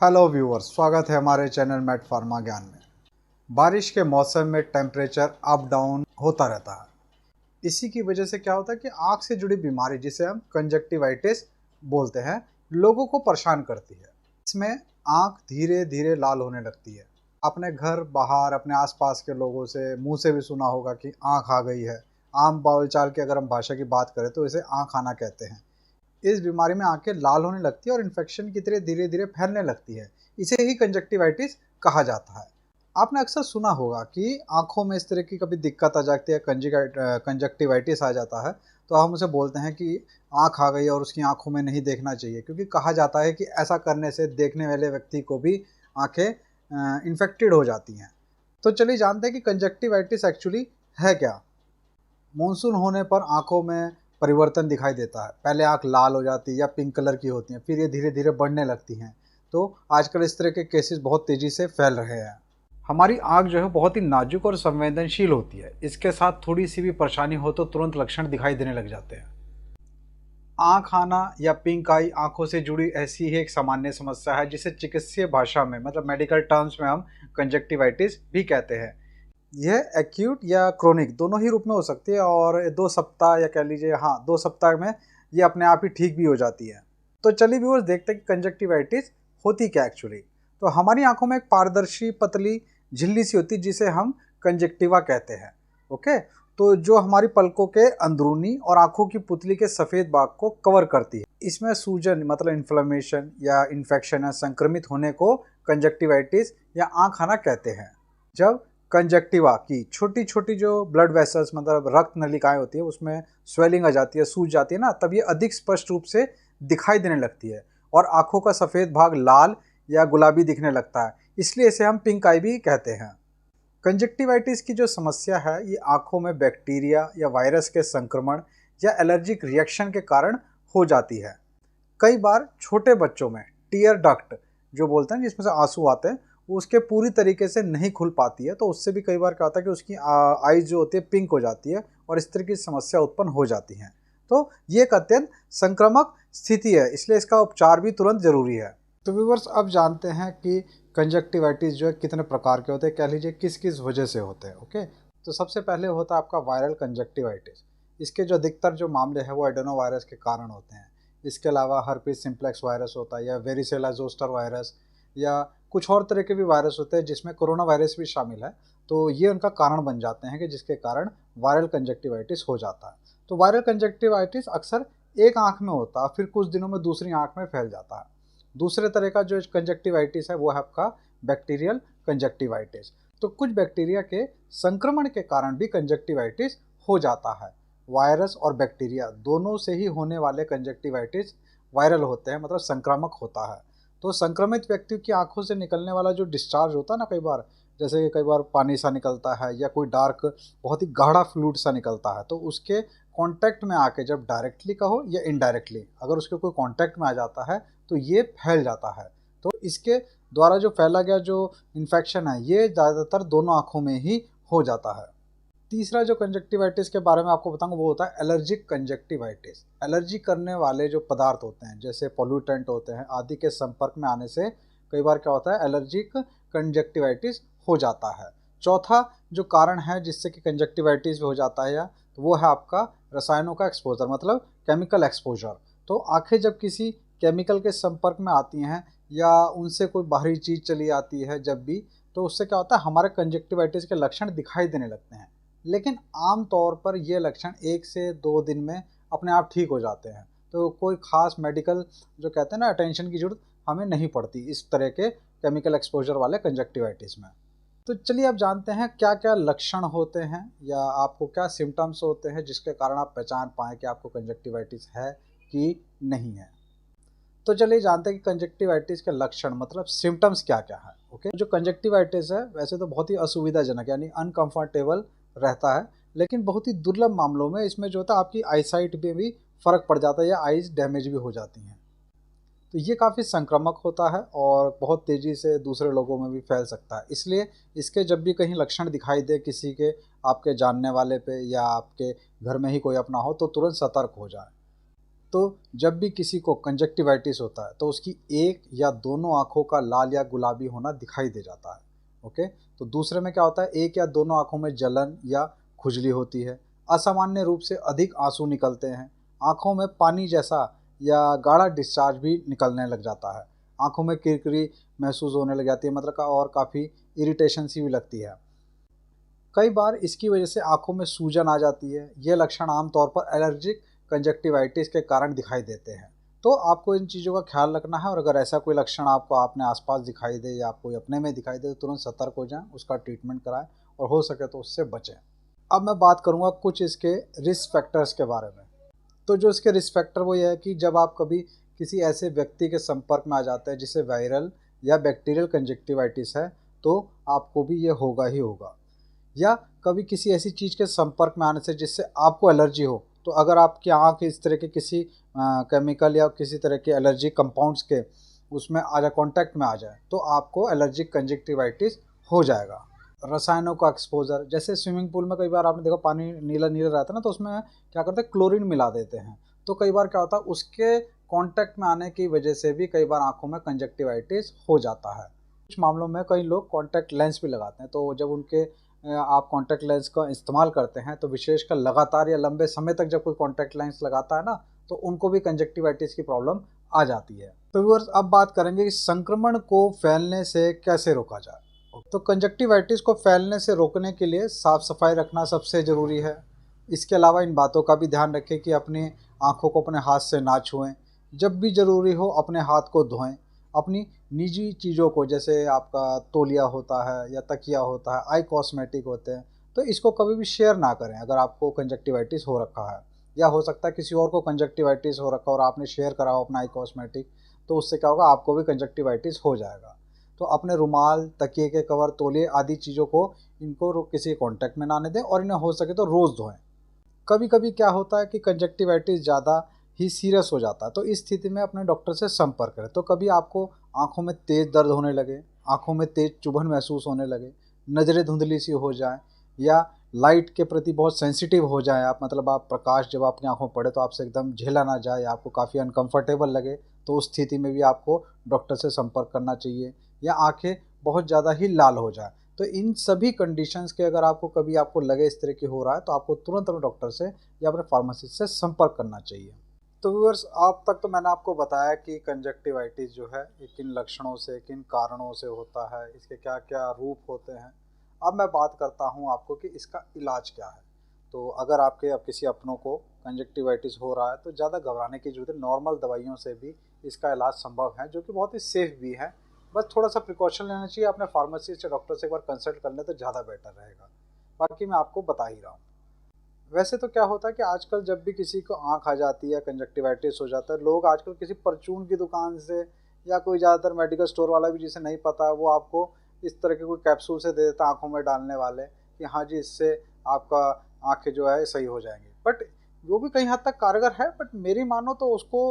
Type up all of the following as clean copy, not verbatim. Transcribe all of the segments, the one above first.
Hello viewers, स्वागत है हमारे चैनल मेट फार्मा ज्ञान में। बारिश के मौसम में टेम्परेचर अप डाउन होता रहता है। इसी की वजह से क्या होता है कि आँख से जुड़ी बीमारी, जिसे हम कंजक्टिवाइटिस बोलते हैं, लोगों को परेशान करती है। इसमें आँख धीरे धीरे लाल होने लगती है। अपने घर बाहर अपने आसपास के लोगों से मुंह से भी सुना होगा कि आँख आ गई है। आम बोलचाल की अगर हम भाषा की बात करें तो इसे आँख आना कहते हैं। इस बीमारी में आंखें लाल होने लगती है और इन्फेक्शन की तरह धीरे धीरे फैलने लगती है। इसे ही कंजक्टिवाइटिस कहा जाता है। आपने अक्सर सुना होगा कि आंखों में इस तरह की कभी दिक्कत आ जाती है, कंजक्टिवाइटिस आ जाता है, तो हम उसे बोलते हैं कि आंख आ गई और उसकी आंखों में नहीं देखना चाहिए, क्योंकि कहा जाता है कि ऐसा करने से देखने वाले व्यक्ति को भी आंखें इन्फेक्टेड हो जाती हैं। तो चलिए जानते हैं कि कंजक्टिवाइटिस एक्चुअली है क्या। मानसून होने पर आंखों में परिवर्तन दिखाई देता है। पहले आंख लाल हो जाती है या पिंक कलर की होती है, फिर ये धीरे धीरे बढ़ने लगती हैं। तो आजकल इस तरह के केसेस बहुत तेज़ी से फैल रहे हैं। हमारी आंख जो है बहुत ही नाजुक और संवेदनशील होती है। इसके साथ थोड़ी सी भी परेशानी हो तो तुरंत लक्षण दिखाई देने लग जाते हैं। आंख आना या पिंक आई आंखों से जुड़ी ऐसी ही एक सामान्य समस्या है, जिसे चिकित्सीय भाषा में मतलब मेडिकल टर्म्स में हम कंजक्टिवाइटिस भी कहते हैं। यह एक्यूट या क्रोनिक दोनों ही रूप में हो सकती है और 2 सप्ताह या कह लीजिए 2 सप्ताह में ये अपने आप ही ठीक भी हो जाती है। तो चलिए व्यूअर्स, देखते हैं कि कंजक्टिवाइटिस होती क्या एक्चुअली। तो हमारी आंखों में एक पारदर्शी पतली झिल्ली सी होती है, जिसे हम कंजक्टिवा कहते हैं। ओके, तो जो हमारी पलकों के अंदरूनी और आंखों की पुतली के सफ़ेद भाग को कवर करती है। इसमें सूजन मतलब इन्फ्लेमेशन या इन्फेक्शन या संक्रमित होने को कंजक्टिवाइटिस या आंख आना कहते हैं। जब कंजक्टिवा की छोटी छोटी जो ब्लड वेसल्स मतलब रक्त नलिकाएं होती है, उसमें स्वेलिंग आ जाती है, सूज जाती है ना, तब ये अधिक स्पष्ट रूप से दिखाई देने लगती है और आंखों का सफ़ेद भाग लाल या गुलाबी दिखने लगता है। इसलिए इसे हम पिंक आई भी कहते हैं। कंजक्टिवाइटिस की जो समस्या है, ये आंखों में बैक्टीरिया या वायरस के संक्रमण या एलर्जिक रिएक्शन के कारण हो जाती है। कई बार छोटे बच्चों में टीयर डक्ट जो बोलते हैं, जिसमें से आंसू आते हैं, वो उसके पूरी तरीके से नहीं खुल पाती है, तो उससे भी कई बार क्या होता है कि उसकी आईज जो होती है पिंक हो जाती है और इस तरह की समस्या उत्पन्न हो जाती हैं। तो ये एक अत्यंत संक्रामक स्थिति है, इसलिए इसका उपचार भी तुरंत जरूरी है। तो व्यूवर्स, अब जानते हैं कि कंजक्टिवाइटिस जो है कितने प्रकार के होते हैं, कह लीजिए किस किस वजह से होते हैं। ओके, तो सबसे पहले होता है आपका वायरल कंजक्टिवाइटिस। इसके जो अधिकतर जो मामले हैं वो एडेनो वायरस के कारण होते हैं। इसके अलावा हर्पीस सिम्प्लेक्स वायरस होता है या वेरिसेला जोस्टर वायरस या कुछ और तरह के भी वायरस होते हैं, जिसमें कोरोना वायरस भी शामिल है। तो ये उनका कारण बन जाते हैं कि जिसके कारण वायरल कंजक्टिवाइटिस हो जाता है। तो वायरल कंजक्टिवाइटिस अक्सर एक आंख में होता है, फिर कुछ दिनों में दूसरी आंख में फैल जाता है। दूसरे तरह का जो कंजक्टिवाइटिस है वो है आपका बैक्टीरियल कंजक्टिवाइटिस। तो कुछ बैक्टीरिया के संक्रमण के कारण भी कंजक्टिवाइटिस हो जाता है। वायरस और बैक्टीरिया दोनों से ही होने वाले कंजक्टिवाइटिस वायरल होते हैं, मतलब संक्रामक होता है। तो संक्रमित व्यक्ति की आंखों से निकलने वाला जो डिस्चार्ज होता है ना, कई बार जैसे कि कई बार पानी सा निकलता है या कोई डार्क बहुत ही गाढ़ा फ्लूइड सा निकलता है, तो उसके कांटेक्ट में आके, जब डायरेक्टली कहो या इनडायरेक्टली, अगर उसके कोई कांटेक्ट में आ जाता है तो ये फैल जाता है। तो इसके द्वारा जो फैला गया जो इन्फेक्शन है, ये ज़्यादातर दोनों आंखों में ही हो जाता है। तीसरा जो कंजक्टिवाइटिस के बारे में आपको बताऊंगा वो होता है एलर्जिक कंजक्टिवाइटिस। एलर्जी करने वाले जो पदार्थ होते हैं, जैसे पोल्यूटेंट होते हैं आदि के संपर्क में आने से कई बार क्या होता है, एलर्जिक कंजक्टिवाइटिस हो जाता है। चौथा जो कारण है जिससे कि कंजक्टिवाइटिस हो जाता है या, तो वो है आपका रसायनों का एक्सपोजर, मतलब केमिकल एक्सपोजर। तो आंखें जब किसी केमिकल के संपर्क में आती हैं या उनसे कोई बाहरी चीज़ चली आती है जब भी, तो उससे क्या होता है, हमारे कंजक्टिवाइटिस के लक्षण दिखाई देने लगते हैं। लेकिन आम तौर पर ये लक्षण 1 से 2 दिन में अपने आप ठीक हो जाते हैं। तो कोई ख़ास मेडिकल जो कहते हैं ना अटेंशन की ज़रूरत हमें नहीं पड़ती इस तरह के केमिकल एक्सपोजर वाले कंजक्टिवाइटिस में। तो चलिए अब जानते हैं क्या क्या लक्षण होते हैं या आपको क्या सिम्टम्स होते हैं जिसके कारण आप पहचान पाएँ कि आपको कंजक्टिवाइटिस है कि नहीं है। तो चलिए जानते हैं कि कंजक्टिवाइटिस के लक्षण मतलब सिम्टम्स क्या क्या है। ओके, जो कंजक्टिवाइटिस है वैसे तो बहुत ही असुविधाजनक यानी अनकंफर्टेबल रहता है, लेकिन बहुत ही दुर्लभ मामलों में इसमें जो होता है आपकी आईसाइट पे भी फ़र्क पड़ जाता है या आईज डैमेज भी हो जाती हैं। तो ये काफ़ी संक्रामक होता है और बहुत तेज़ी से दूसरे लोगों में भी फैल सकता है। इसलिए इसके जब भी कहीं लक्षण दिखाई दे किसी के, आपके जानने वाले पे या आपके घर में ही कोई अपना हो, तो तुरंत सतर्क हो जाए। तो जब भी किसी को कंजक्टिवाइटिस होता है तो उसकी एक या दोनों आंखों का लाल या गुलाबी होना दिखाई दे जाता है। ओके, तो दूसरे में क्या होता है, एक या दोनों आंखों में जलन या खुजली होती है, असामान्य रूप से अधिक आंसू निकलते हैं, आंखों में पानी जैसा या गाढ़ा डिस्चार्ज भी निकलने लग जाता है, आंखों में किरकिरी महसूस होने लग जाती है, मतलब और काफ़ी इरिटेशन सी भी लगती है। कई बार इसकी वजह से आंखों में सूजन आ जाती है। ये लक्षण आमतौर पर एलर्जिक कंजक्टिवाइटिस के कारण दिखाई देते हैं। तो आपको इन चीज़ों का ख्याल रखना है और अगर ऐसा कोई लक्षण आपको अपने आसपास दिखाई दे या कोई अपने में दिखाई दे तो तुरंत सतर्क हो जाएं, उसका ट्रीटमेंट कराएं और हो सके तो उससे बचें। अब मैं बात करूंगा कुछ इसके रिस्क फैक्टर्स के बारे में। तो जो इसके रिस्क फैक्टर वो ये है कि जब आप कभी किसी ऐसे व्यक्ति के संपर्क में आ जाते हैं जिसे वायरल या बैक्टीरियल कंजक्टिवाइटिस है तो आपको भी ये होगा ही होगा। या कभी किसी ऐसी चीज़ के संपर्क में आने से जिससे आपको एलर्जी हो, तो अगर आपकी आँख इस तरह के किसी केमिकल या किसी तरह के एलर्जी कंपाउंड्स के उसमें आ जाए, कांटेक्ट में आ जाए, तो आपको एलर्जिक कंजक्टिवाइटिस हो जाएगा। रसायनों का एक्सपोजर, जैसे स्विमिंग पूल में कई बार आपने देखा पानी नीला नीला रहता है ना, तो उसमें क्या करते हैं, क्लोरीन मिला देते हैं। तो कई बार क्या होता है, उसके कांटेक्ट में आने की वजह से भी कई बार आंखों में कंजक्टिवाइटिस हो जाता है। कुछ मामलों में कई लोग कॉन्टैक्ट लेंस भी लगाते हैं, तो जब उनके आप कॉन्टैक्ट लेंस का इस्तेमाल करते हैं तो विशेषकर लगातार या लंबे समय तक जब कोई कॉन्टैक्ट लेंस लगाता है ना, तो उनको भी कंजक्टिवाइटिस की प्रॉब्लम आ जाती है। तो व्यूअर्स, अब बात करेंगे कि संक्रमण को फैलने से कैसे रोका जाए। तो कंजक्टिवाइटिस को फैलने से रोकने के लिए साफ सफाई रखना सबसे ज़रूरी है। इसके अलावा इन बातों का भी ध्यान रखें कि अपनी आँखों को अपने हाथ से ना छुएं, जब भी ज़रूरी हो अपने हाथ को धोएं, अपनी निजी चीज़ों को जैसे आपका तौलिया होता है या तकिया होता है, आई कॉस्मेटिक होते हैं, तो इसको कभी भी शेयर ना करें अगर आपको कंजक्टिवाइटिस हो रखा है। या हो सकता है किसी और को कंजक्टिवाइटिस हो रखा और आपने शेयर करा हो अपना आई कॉस्मेटिक, तो उससे क्या होगा, आपको भी कंजक्टिवाइटिस हो जाएगा। तो अपने रुमाल, तकिए के कवर, तौलिए आदि चीज़ों को इनको किसी कॉन्टैक्ट में ना आने दें और इन्हें हो सके तो रोज़ धोएं। कभी कभी क्या होता है कि कंजक्टिवाइटिस ज़्यादा ही सीरियस हो जाता है, तो इस स्थिति में अपने डॉक्टर से संपर्क करें। तो कभी आपको आंखों में तेज़ दर्द होने लगे, आंखों में तेज़ चुभन महसूस होने लगे, नज़रें धुंधली सी हो जाएं, या लाइट के प्रति बहुत सेंसिटिव हो जाएं आप, मतलब आप प्रकाश जब आपकी आंखों में पड़े तो आपसे एकदम झेला ना जाए, आपको काफ़ी अनकंफर्टेबल लगे, तो उस स्थिति में भी आपको डॉक्टर से संपर्क करना चाहिए। या आंखें बहुत ज़्यादा ही लाल हो जाए, तो इन सभी कंडीशंस के अगर आपको कभी आपको लगे इस तरह की हो रहा है, तो आपको तुरंत अपने डॉक्टर से या अपने फार्मासिस्ट से संपर्क करना चाहिए। तो व्यूअर्स, आप तक तो मैंने आपको बताया कि कंजक्टिवाइटिस जो है ये किन लक्षणों से, किन कारणों से होता है, इसके क्या क्या रूप होते हैं। अब मैं बात करता हूँ आपको कि इसका इलाज क्या है। तो अगर आपके अब किसी अपनों को कंजक्टिवाइटिस हो रहा है तो ज़्यादा घबराने की जरूरत है, नॉर्मल दवाइयों से भी इसका इलाज संभव है, जो कि बहुत ही सेफ भी है। बस थोड़ा सा प्रिकॉशन लेना चाहिए, अपने फार्मासिस्ट या डॉक्टर से एक बार कंसल्ट कर लें तो ज़्यादा बेटर रहेगा। बाकी मैं आपको बता ही रहा हूँ। वैसे तो क्या होता है कि आजकल जब भी किसी को आँख आ जाती है, कंजक्टिवाइटिस हो जाता है, लोग आजकल किसी परचून की दुकान से या कोई ज़्यादातर मेडिकल स्टोर वाला भी जिसे नहीं पता है, वो आपको इस तरह के कोई कैप्सूल से दे देता है आँखों में डालने वाले, कि हाँ जी इससे आपका आँखें जो है सही हो जाएंगी। बट वो भी कहीं हद तक कारगर है, बट मेरी मानो तो उसको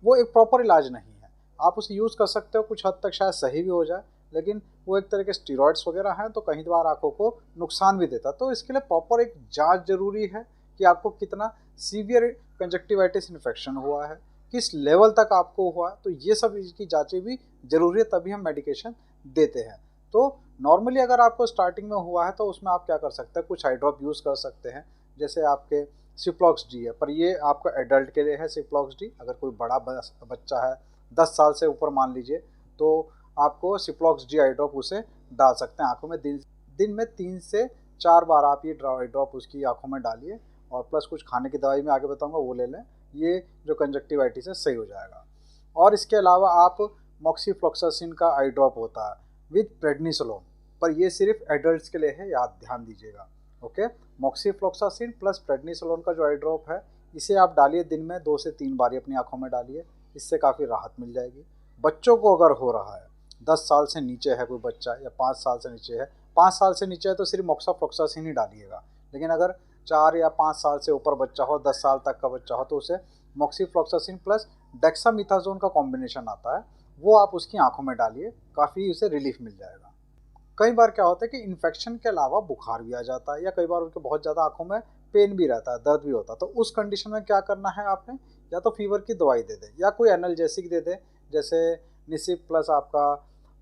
वो एक प्रॉपर इलाज नहीं है। आप उसे यूज़ कर सकते हो, कुछ हद तक शायद सही भी हो जाए, लेकिन वो एक तरह के स्टीरॉइड्स वगैरह हैं, तो कहीं बार आंखों को नुकसान भी देता। तो इसके लिए प्रॉपर एक जांच जरूरी है कि आपको कितना सीवियर कंजक्टिवाइटिस इन्फेक्शन हुआ है, किस लेवल तक आपको हुआ है, तो ये सब इसकी जांचें भी जरूरी है, तभी हम मेडिकेशन देते हैं। तो नॉर्मली अगर आपको स्टार्टिंग में हुआ है तो उसमें आप क्या कर सकते हैं, कुछ आई ड्रॉप यूज़ कर सकते हैं, जैसे आपके सिप्लॉक्स डी है, पर ये आपका एडल्ट के लिए है सिप्लॉक्स डी। अगर कोई बड़ा बच्चा है 10 साल से ऊपर मान लीजिए, तो आपको सिप्लॉक्स डी आई ड्रॉप उसे डाल सकते हैं आंखों में। दिन में 3 से 4 बार आप ये आई ड्रॉप उसकी आंखों में डालिए, और प्लस कुछ खाने की दवाई में आगे बताऊंगा वो ले लें, ये जो कंजक्टिवाइटिस है सही हो जाएगा। और इसके अलावा आप मॉक्सीफ्लॉक्सासिन का आई ड्रॉप होता है विद प्रेडनिसोलोन, पर ये सिर्फ एडल्ट्स के लिए है, याद ध्यान दीजिएगा। ओके, मॉक्सीफ्लॉक्सासिन प्लस प्रेडनिसोलोन का जो आई ड्रॉप है, इसे आप डालिए दिन में 2 से 3 बार अपनी आंखों में डालिए, इससे काफ़ी राहत मिल जाएगी। बच्चों को अगर हो रहा है, 10 साल से नीचे है कोई बच्चा या 5 साल से नीचे है, 5 साल से नीचे है तो सिर्फ मॉक्सीफ्लॉक्सासिन ही डालिएगा। लेकिन अगर 4 या 5 साल से ऊपर बच्चा हो, 10 साल तक का बच्चा हो, तो उसे मॉक्सीफ्लॉक्सासिन प्लस डेक्सामेथासोन का कॉम्बिनेशन आता है, वो आप उसकी आंखों में डालिए, काफ़ी उसे रिलीफ मिल जाएगा। कई बार क्या होता है कि इन्फेक्शन के अलावा बुखार भी आ जाता है, या कई बार उनके बहुत ज़्यादा आंखों में पेन भी रहता है, दर्द भी होता है, तो उस कंडीशन में क्या करना है आपने या तो फीवर की दवाई दे दे या कोई एनाल्जेसिक दे दे, जैसे निसिप प्लस आपका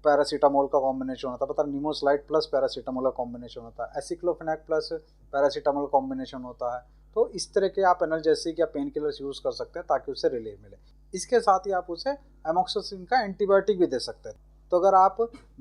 पैरासीटामोल का कॉम्बिनेशन होता है, पता निमोसलाइट प्लस पैरासीटामोल का कॉम्बिनेशन होता है, एसिक्लोफेनेक प्लस पैरासीटामोल कॉम्बिनेशन होता है। तो इस तरह के आप एनाल्जेसिक या पेन किलर्स यूज़ कर सकते हैं ताकि उससे रिलीफ मिले। इसके साथ ही आप उसे एमोक्सिसिलिन का एंटीबायोटिक भी दे सकते हैं। तो अगर आप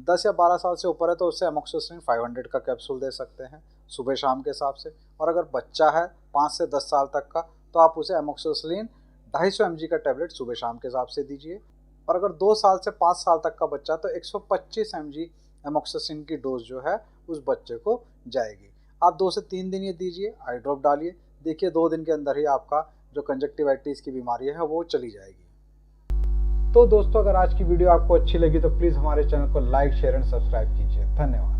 10 या 12 साल से ऊपर है तो उससे एमोक्सिसिलिन 500 का कैप्सूल दे सकते हैं सुबह शाम के हिसाब से। और अगर बच्चा है 5 से 10 साल तक का तो आप उसे एमोक्सिसिलिन 250 mg का टैबलेट सुबह शाम के हिसाब से दीजिए। और अगर 2 साल से 5 साल तक का बच्चा तो 125 mg एमोक्सिसिलिन की डोज जो है उस बच्चे को जाएगी। आप 2 से 3 दिन ये दीजिए, आई ड्रॉप डालिए, देखिए 2 दिन के अंदर ही आपका जो कंजक्टिवाइटिस की बीमारी है वो चली जाएगी। तो दोस्तों, अगर आज की वीडियो आपको अच्छी लगी तो प्लीज़ हमारे चैनल को लाइक, शेयर एंड सब्सक्राइब कीजिए। धन्यवाद।